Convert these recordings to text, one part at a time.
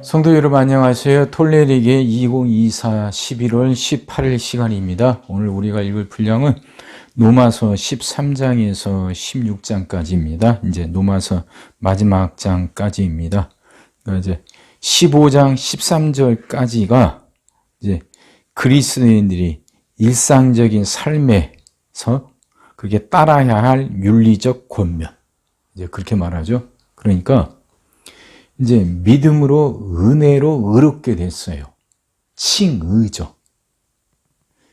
성도 여러분 안녕하세요. 톨레릭의 2024 11월 18일 시간입니다. 오늘 우리가 읽을 분량은 로마서 13장에서 16장까지입니다. 이제 로마서 마지막 장까지입니다. 그러니까 이제 15장 13절까지가 이제 그리스도인들이 일상적인 삶에서 그게 따라야 할 윤리적 권면. 이제 그렇게 말하죠. 그러니까 이제 믿음으로 은혜로 의롭게 됐어요. 칭의죠.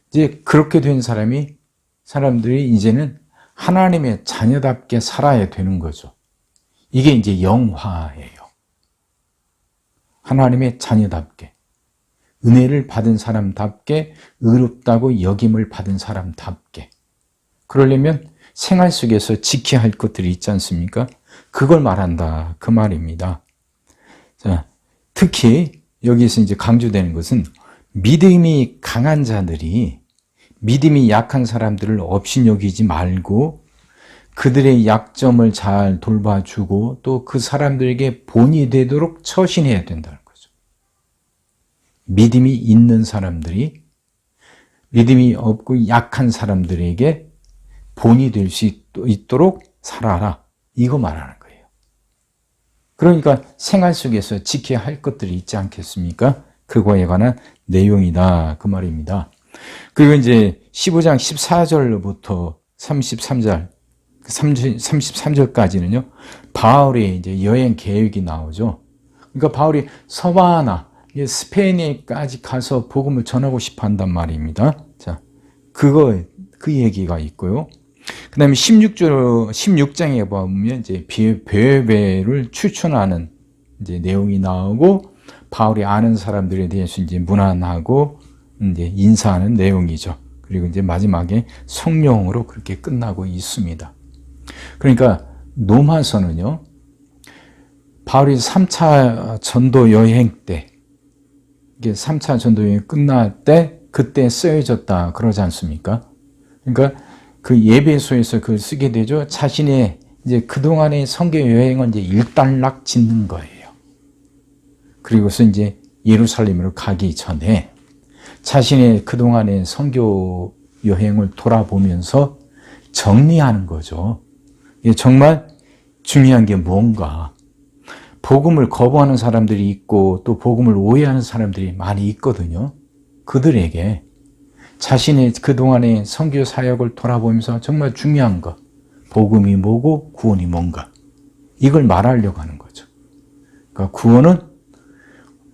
이제 그렇게 된 사람들이 이제는 하나님의 자녀답게 살아야 되는 거죠. 이게 이제 영화예요. 하나님의 자녀답게, 은혜를 받은 사람답게, 의롭다고 여김을 받은 사람답게. 그러려면 생활 속에서 지켜야 할 것들이 있지 않습니까? 그걸 말한다, 그 말입니다. 자, 특히 여기서 이제 강조되는 것은 믿음이 강한 자들이 믿음이 약한 사람들을 업신여기지 말고 그들의 약점을 잘 돌봐주고 또 그 사람들에게 본이 되도록 처신해야 된다는 거죠. 믿음이 있는 사람들이 믿음이 없고 약한 사람들에게 본이 될 수 있도록 살아라. 이거 말하는 거예요. 그러니까 생활 속에서 지켜야 할 것들이 있지 않겠습니까? 그거에 관한 내용이다. 그 말입니다. 그리고 이제 15장 14절부터 33절까지는요, 바울의 이제 여행 계획이 나오죠. 그러니까 바울이 서바나, 스페인에까지 가서 복음을 전하고 싶어 한단 말입니다. 자, 그 얘기가 있고요. 그 다음에 16장에 보면 이제 베베를 추천하는 이제 내용이 나오고, 바울이 아는 사람들에 대해서 이제 문안하고, 이제 인사하는 내용이죠. 그리고 이제 마지막에 성령으로 그렇게 끝나고 있습니다. 그러니까, 로마서는요, 바울이 3차 전도 여행 때, 이게 3차 전도 여행 끝날 때, 그때 쓰여졌다, 그러지 않습니까? 그러니까, 그 예배소에서 그걸 쓰게 되죠. 자신의 이제 그동안의 선교 여행을 이제 일단락 짓는 거예요. 그리고서 이제 예루살렘으로 가기 전에 자신의 그동안의 선교 여행을 돌아보면서 정리하는 거죠. 이게 정말 중요한 게 뭔가. 복음을 거부하는 사람들이 있고 또 복음을 오해하는 사람들이 많이 있거든요. 그들에게 자신의 그동안의 선교 사역을 돌아보면서 정말 중요한 것, 복음이 뭐고 구원이 뭔가, 이걸 말하려고 하는 거죠. 그러니까 구원은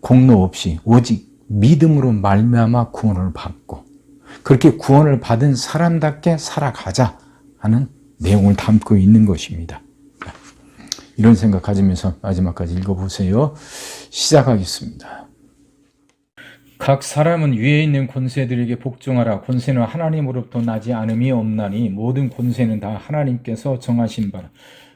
공로 없이 오직 믿음으로 말미암아 구원을 받고 그렇게 구원을 받은 사람답게 살아가자 하는 내용을 담고 있는 것입니다. 이런 생각 가지면서 마지막까지 읽어보세요. 시작하겠습니다. 각 사람은 위에 있는 권세들에게 복종하라. 권세는 하나님으로부터 나지 않음이 없나니 모든 권세는 다 하나님께서 정하신 바라.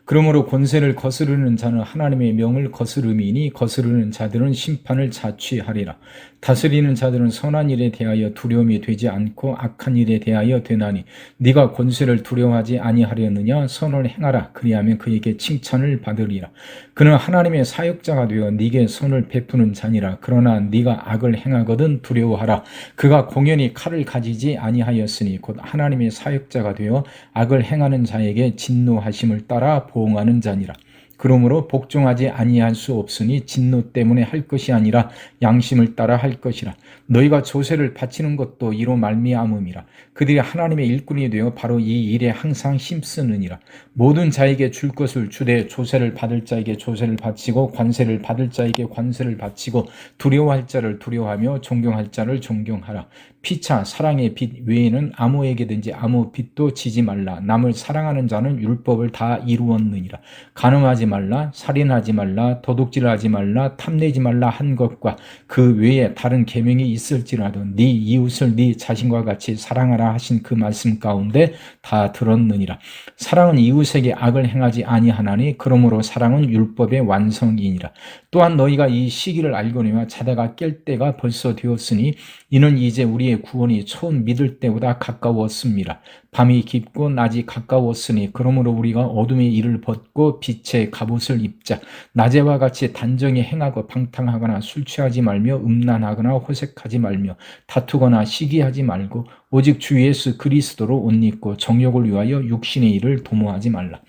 그러므로 권세를 거스르는 자는 하나님의 명을 거스름이니 거스르는 자들은 심판을 자취하리라. 다스리는 자들은 선한 일에 대하여 두려움이 되지 않고 악한 일에 대하여 되나니 네가 권세를 두려워하지 아니하려느냐. 선을 행하라. 그리하면 그에게 칭찬을 받으리라. 그는 하나님의 사역자가 되어 네게 선을 베푸는 자니라. 그러나 네가 악을 행하거든 두려워하라. 그가 공연히 칼을 가지지 아니하였으니 곧 하나님의 사역자가 되어 악을 행하는 자에게 진노하심을 따라 보응하는 자니라. 그러므로 복종하지 아니할 수 없으니 진노 때문에 할 것이 아니라 양심을 따라 할 것이라. 너희가 조세를 바치는 것도 이로 말미암음이라. 그들이 하나님의 일꾼이 되어 바로 이 일에 항상 힘쓰느니라. 모든 자에게 줄 것을 주되 조세를 받을 자에게 조세를 바치고 관세를 받을 자에게 관세를 바치고 두려워할 자를 두려워하며 존경할 자를 존경하라. 피차 사랑의 빛 외에는 아무에게든지 아무 빛도 지지 말라. 남을 사랑하는 자는 율법을 다 이루었느니라. 간음하지 말라, 살인하지 말라, 도둑질하지 말라, 탐내지 말라 한 것과 그 외에 다른 계명이 있을지라도 네 이웃을 네 자신과 같이 사랑하라 하신 그 말씀 가운데 다 들었느니라. 사랑은 이웃에게 악을 행하지 아니하나니 그러므로 사랑은 율법의 완성이니라. 또한 너희가 이 시기를 알거니와 자다가 깰 때가 벌써 되었으니 이는 이제 우리의 구원이 처음 믿을 때보다 가까웠습니다. 밤이 깊고 낮이 가까웠으니 그러므로 우리가 어둠의 일을 벗고 빛의 갑옷을 입자. 낮에와 같이 단정히 행하고 방탕하거나 술 취하지 말며 음란하거나 호색하지 말며 다투거나 시기하지 말고 오직 주 예수 그리스도로 옷 입고 정욕을 위하여 육신의 일을 도모하지 말라.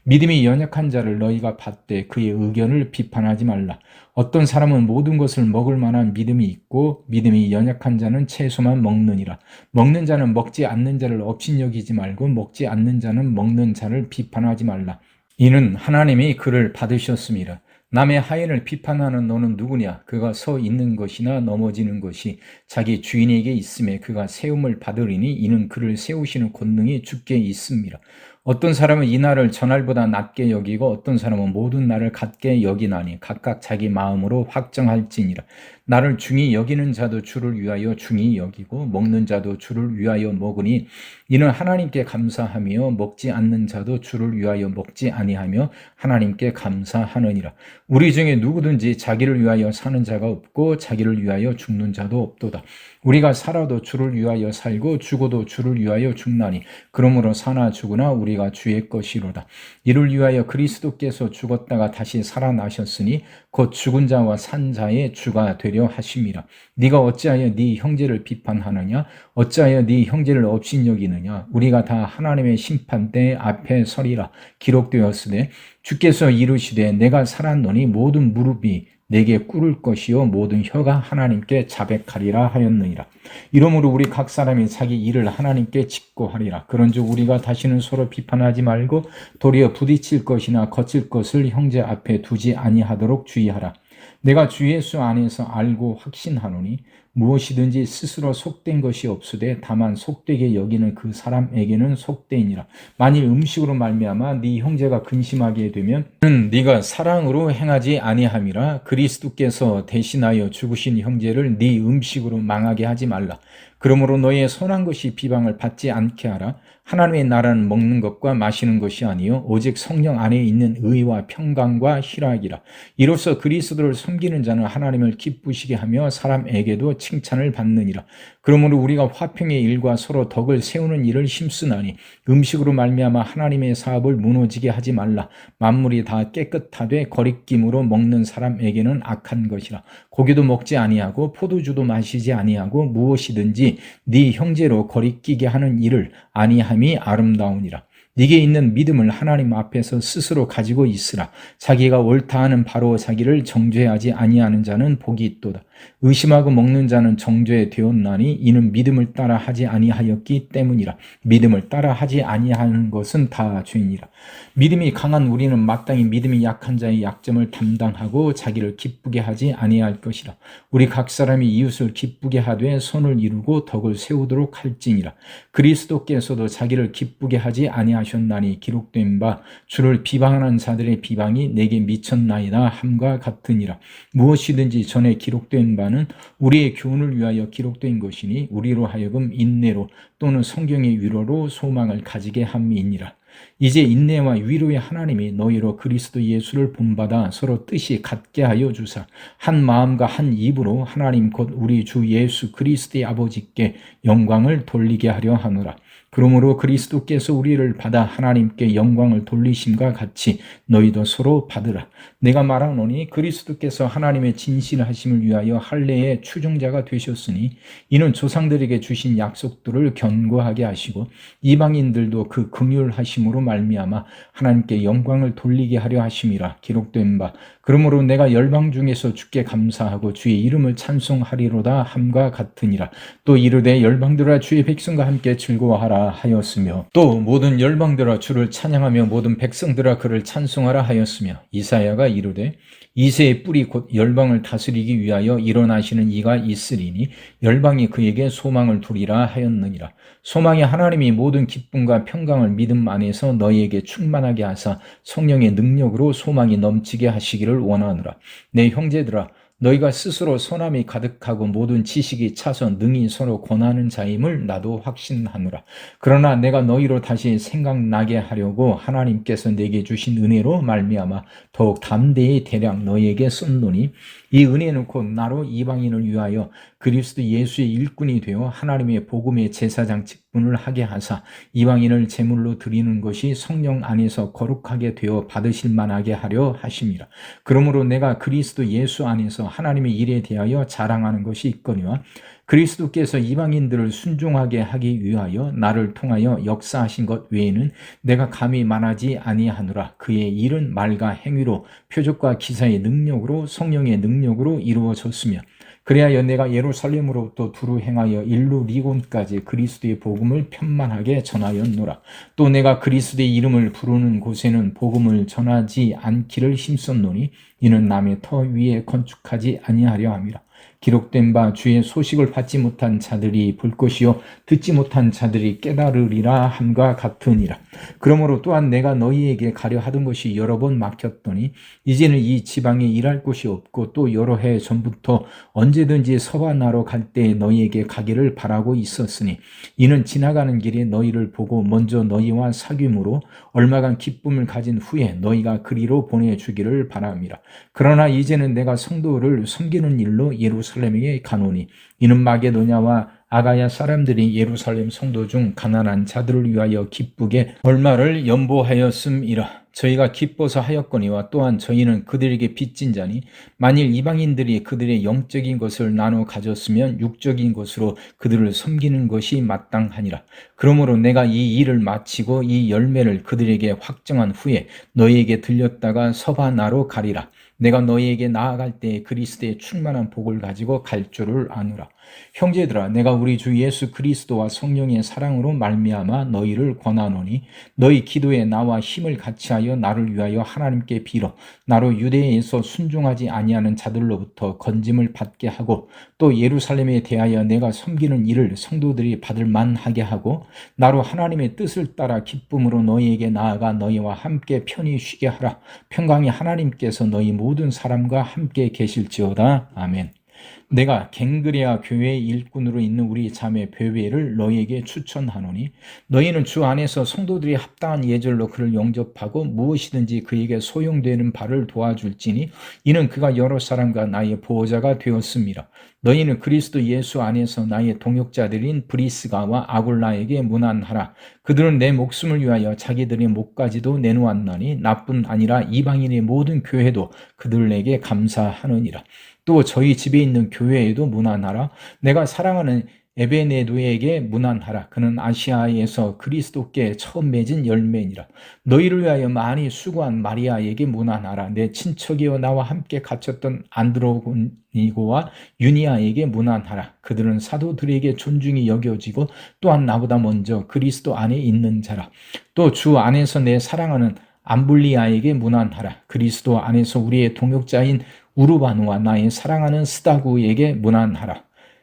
믿음이 연약한 자를 너희가 받되 그의 의견을 비판하지 말라. 어떤 사람은 모든 것을 먹을 만한 믿음이 있고 믿음이 연약한 자는 채소만 먹느니라. 먹는 자는 먹지 않는 자를 업신여기지 말고 먹지 않는 자는 먹는 자를 비판하지 말라. 이는 하나님이 그를 받으셨음이라. 남의 하인을 비판하는 너는 누구냐? 그가 서 있는 것이나 넘어지는 것이 자기 주인에게 있음에 그가 세움을 받으리니 이는 그를 세우시는 권능이 주께 있습니다. 어떤 사람은 이 날을 전날보다 낮게 여기고 어떤 사람은 모든 날을 같게 여기나니 각각 자기 마음으로 확정할지니라. 나를 중히 여기는 자도 주를 위하여 중히 여기고 먹는 자도 주를 위하여 먹으니 이는 하나님께 감사하며 먹지 않는 자도 주를 위하여 먹지 아니하며 하나님께 감사하느니라. 우리 중에 누구든지 자기를 위하여 사는 자가 없고 자기를 위하여 죽는 자도 없도다. 우리가 살아도 주를 위하여 살고 죽어도 주를 위하여 죽나니 그러므로 사나 죽으나 우리가 주의 것이로다. 이를 위하여 그리스도께서 죽었다가 다시 살아나셨으니 곧 죽은 자와 산 자의 주가 되려 하심이라. 네가 어찌하여 네 형제를 비판하느냐? 어찌하여 네 형제를 업신여기느냐? 우리가 다 하나님의 심판대 앞에 서리라. 기록되었으되 주께서 이르시되 내가 살았노니 모든 무릎이 내게 꿇을 것이요 모든 혀가 하나님께 자백하리라 하였느니라. 이러므로 우리 각 사람이 자기 일을 하나님께 짓고 하리라. 그런즉 우리가 다시는 서로 비판하지 말고 도리어 부딪힐 것이나 거칠 것을 형제 앞에 두지 아니하도록 주의하라. 내가 주 예수 안에서 알고 확신하노니 무엇이든지 스스로 속된 것이 없으되 다만 속되게 여기는 그 사람에게는 속되니라. 만일 음식으로 말미암아 네 형제가 근심하게 되면 네가 사랑으로 행하지 아니함이라. 그리스도께서 대신하여 죽으신 형제를 네 음식으로 망하게 하지 말라. 그러므로 너의 선한 것이 비방을 받지 않게 하라. 하나님의 나라는 먹는 것과 마시는 것이 아니요 오직 성령 안에 있는 의와 평강과 희락이라. 이로써 그리스도를 섬기는 자는 하나님을 기쁘시게 하며 사람에게도 칭찬을 받느니라. 그러므로 우리가 화평의 일과 서로 덕을 세우는 일을 힘쓰나니 음식으로 말미암아 하나님의 사업을 무너지게 하지 말라. 만물이 다 깨끗하되 거리낌으로 먹는 사람에게는 악한 것이라. 고기도 먹지 아니하고 포도주도 마시지 아니하고 무엇이든지 네 형제로 거리끼게 하는 일을 아니함이 아름다우니라. 네게 있는 믿음을 하나님 앞에서 스스로 가지고 있으라. 자기가 옳다 하는 바로 자기를 정죄하지 아니하는 자는 복이 있도다. 의심하고 먹는 자는 정죄되었나니 이는 믿음을 따라 하지 아니하였기 때문이라. 믿음을 따라 하지 아니하는 것은 다 죄니라. 믿음이 강한 우리는 마땅히 믿음이 약한 자의 약점을 담당하고 자기를 기쁘게 하지 아니할 것이라. 우리 각 사람이 이웃을 기쁘게 하되 선을 이루고 덕을 세우도록 할지니라. 그리스도께서도 자기를 기쁘게 하지 아니하셨나니 기록된 바 주를 비방하는 자들의 비방이 내게 미쳤나이다 함과 같으니라. 무엇이든지 전에 기록된 바는 우리의 교훈을 위하여 기록된 것이니 우리로 하여금 인내로 또는 성경의 위로로 소망을 가지게 함이니라. 이제 인내와 위로의 하나님이 너희로 그리스도 예수를 본받아 서로 뜻이 같게 하여 주사 한 마음과 한 입으로 하나님 곧 우리 주 예수 그리스도의 아버지께 영광을 돌리게 하려 하노라. 그러므로 그리스도께서 우리를 받아 하나님께 영광을 돌리심과 같이 너희도 서로 받으라. 내가 말하노니 그리스도께서 하나님의 진실하심을 위하여 할례의 추종자가 되셨으니 이는 조상들에게 주신 약속들을 견고하게 하시고 이방인들도 그 긍휼하심으로 말미암아 하나님께 영광을 돌리게 하려 하심이라. 기록된 바 그러므로 내가 열방 중에서 주께 감사하고 주의 이름을 찬송하리로다 함과 같으니라. 또 이르되 열방들아 주의 백성과 함께 즐거워하라 하였으며 또 모든 열방들아 주를 찬양하며 모든 백성들아 그를 찬송하라 하였으며 이사야가 이르되 이새의 뿌리 곧 열방을 다스리기 위하여 일어나시는 이가 있으리니 열방이 그에게 소망을 두리라 하였느니라. 소망이 하나님이 모든 기쁨과 평강을 믿음 안에서 너희에게 충만하게 하사 성령의 능력으로 소망이 넘치게 하시기를 원하노라. 내 형제들아 너희가 스스로 선함이 가득하고 모든 지식이 차서 능히 서로 권하는 자임을 나도 확신하노라. 그러나 내가 너희로 다시 생각나게 하려고 하나님께서 내게 주신 은혜로 말미암아 더욱 담대히 대략 너희에게 썼노니 이 은혜는 곧 나로 이방인을 위하여 그리스도 예수의 일꾼이 되어 하나님의 복음의 제사장 직분을 직분을 하게 하사 이방인을 제물로 드리는 것이 성령 안에서 거룩하게 되어 받으실 만하게 하려 하심이라. 그러므로 내가 그리스도 예수 안에서 하나님의 일에 대하여 자랑하는 것이 있거니와 그리스도께서 이방인들을 순종하게 하기 위하여 나를 통하여 역사하신 것 외에는 내가 감히 말하지 아니하노라. 그의 일은 말과 행위로 표적과 기사의 능력으로 성령의 능력으로 이루어졌으며 그리하여 내가 예루살렘으로부터 두루 행하여 일루리곤까지 그리스도의 복음을 편만하게 전하였노라. 또 내가 그리스도의 이름을 부르는 곳에는 복음을 전하지 않기를 힘썼노니 이는 남의 터 위에 건축하지 아니하려 함이라. 기록된 바 주의 소식을 받지 못한 자들이 볼 것이요 듣지 못한 자들이 깨달으리라 함과 같으니라. 그러므로 또한 내가 너희에게 가려 하던 것이 여러 번 막혔더니 이제는 이 지방에 일할 곳이 없고 또 여러 해 전부터 언제든지 서바나로 갈 때에 너희에게 가기를 바라고 있었으니 이는 지나가는 길에 너희를 보고 먼저 너희와 사귐으로 얼마간 기쁨을 가진 후에 너희가 그리로 보내주기를 바람이라. 그러나 이제는 내가 성도를 섬기는 일로 예루살렘에 가노니 이는 마게도냐와 아가야 사람들이 예루살렘 성도 중 가난한 자들을 위하여 기쁘게 얼마를 연보하였음이라. 저희가 기뻐서 하였거니와 또한 저희는 그들에게 빚진 자니 만일 이방인들이 그들의 영적인 것을 나눠 가졌으면 육적인 것으로 그들을 섬기는 것이 마땅하니라. 그러므로 내가 이 일을 마치고 이 열매를 그들에게 확정한 후에 너희에게 들렸다가 서바나로 가리라. 내가 너희에게 나아갈 때에 그리스도의 충만한 복을 가지고 갈 줄을 아노라. 형제들아, 내가 우리 주 예수 그리스도와 성령의 사랑으로 말미암아 너희를 권하노니 너희 기도에 나와 힘을 같이하여 나를 위하여 하나님께 빌어 나로 유대에서 순종하지 아니하는 자들로부터 건짐을 받게 하고 또 예루살렘에 대하여 내가 섬기는 일을 성도들이 받을 만하게 하고 나로 하나님의 뜻을 따라 기쁨으로 너희에게 나아가 너희와 함께 편히 쉬게 하라. 평강의 하나님께서 너희 모든 사람과 함께 계실지어다. 아멘. 내가 갱그레아 교회의 일꾼으로 있는 우리 자매 베베를 너희에게 추천하노니 너희는 주 안에서 성도들이 합당한 예절로 그를 영접하고 무엇이든지 그에게 소용되는 바를 도와줄지니 이는 그가 여러 사람과 나의 보호자가 되었음이라. 너희는 그리스도 예수 안에서 나의 동역자들인 브리스가와 아굴라에게 문안하라. 그들은 내 목숨을 위하여 자기들의 목까지도 내놓았나니 나뿐 아니라 이방인의 모든 교회도 그들에게 감사하느니라. 또 저희 집에 있는 교회에도 문안하라. 내가 사랑하는 에베네도에게 문안하라. 그는 아시아에서 그리스도께 처음 맺은 열매니라. 너희를 위하여 많이 수고한 마리아에게 문안하라. 내 친척이여 나와 함께 갇혔던 안드로니고와 유니아에게 문안하라. 그들은 사도들에게 존중이 여겨지고 또한 나보다 먼저 그리스도 안에 있는 자라. 또 주 안에서 내 사랑하는 암블리아에게 문안하라. 그리스도 안에서 우리의 동역자인 우르바누와 나의 사랑하는 스다구에게 문안하라.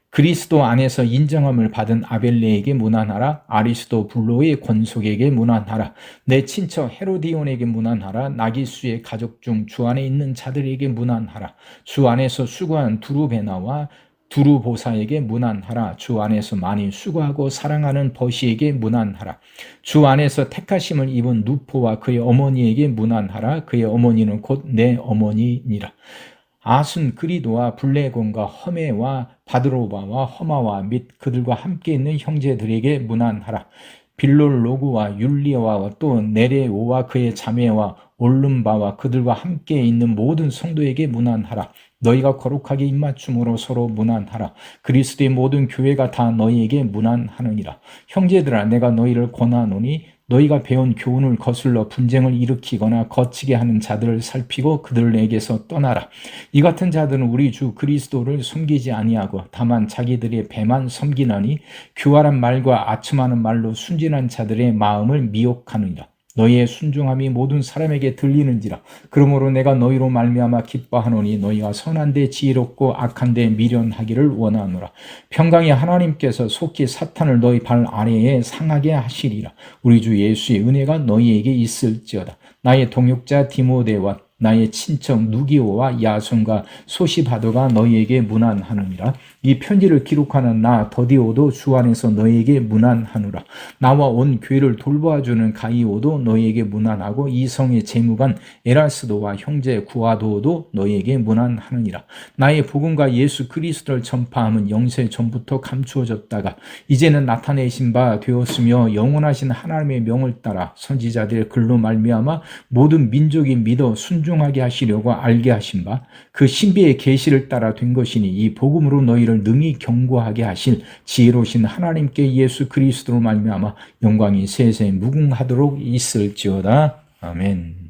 그리스도 안에서 인정함을 받은 아벨레에게 문안하라. 아리스도 불로의 권속에게 문안하라. 내 친척 헤로디온에게 문안하라. 나기수의 가족 중 주 안에 있는 자들에게 문안하라. 주 안에서 수고한 두루베나와 두루보사에게 문안하라. 주 안에서 많이 수고하고 사랑하는 버시에게 문안하라. 주 안에서 택하심을 입은 누포와 그의 어머니에게 문안하라. 그의 어머니는 곧 내 어머니니라. 아순 그리도와 블레곤과 허메와 바드로바와 허마와 및 그들과 함께 있는 형제들에게 문안하라. 빌롤로그와 율리아와 또 네레오와 그의 자매와 올름바와 그들과 함께 있는 모든 성도에게 문안하라. 너희가 거룩하게 입맞춤으로 서로 문안하라. 그리스도의 모든 교회가 다 너희에게 문안하느니라. 형제들아, 내가 너희를 권하노니 너희가 배운 교훈을 거슬러 분쟁을 일으키거나 거치게 하는 자들을 살피고 그들에게서 떠나라. 이 같은 자들은 우리 주 그리스도를 섬기지 아니하고 다만 자기들의 배만 섬기나니 교활한 말과 아첨하는 말로 순진한 자들의 마음을 미혹하느니라. 너희의 순종함이 모든 사람에게 들리는지라. 그러므로 내가 너희로 말미암아 기뻐하노니 너희가 선한데 지혜롭고 악한데 미련하기를 원하노라. 평강의 하나님께서 속히 사탄을 너희 발 아래에 상하게 하시리라. 우리 주 예수의 은혜가 너희에게 있을지어다. 나의 동역자 디모데와 나의 친척 누기오와 야손과 소시바도가 너희에게 문안하느니라. 이 편지를 기록하는 나 더디오도 주 안에서 너희에게 문안하노라. 나와 온 교회를 돌보아주는 가이오도 너희에게 문안하고 이 성의 재무관 에라스도와 형제 구아도도 너희에게 문안하느니라. 나의 복음과 예수 그리스도를 전파함은 영세 전부터 감추어졌다가 이제는 나타내신 바 되었으며 영원하신 하나님의 명을 따라 선지자들의 글로 말미암아 모든 민족이 믿어 순종하게 하시려고 알게 하신 바 그 신비의 계시를 따라 된 것이니 이 복음으로 너희를 능히 경고하게 하실 지혜로우신 하나님께 예수 그리스도로 말미암아 영광이 세세 무궁하도록 있을지어다. 아멘.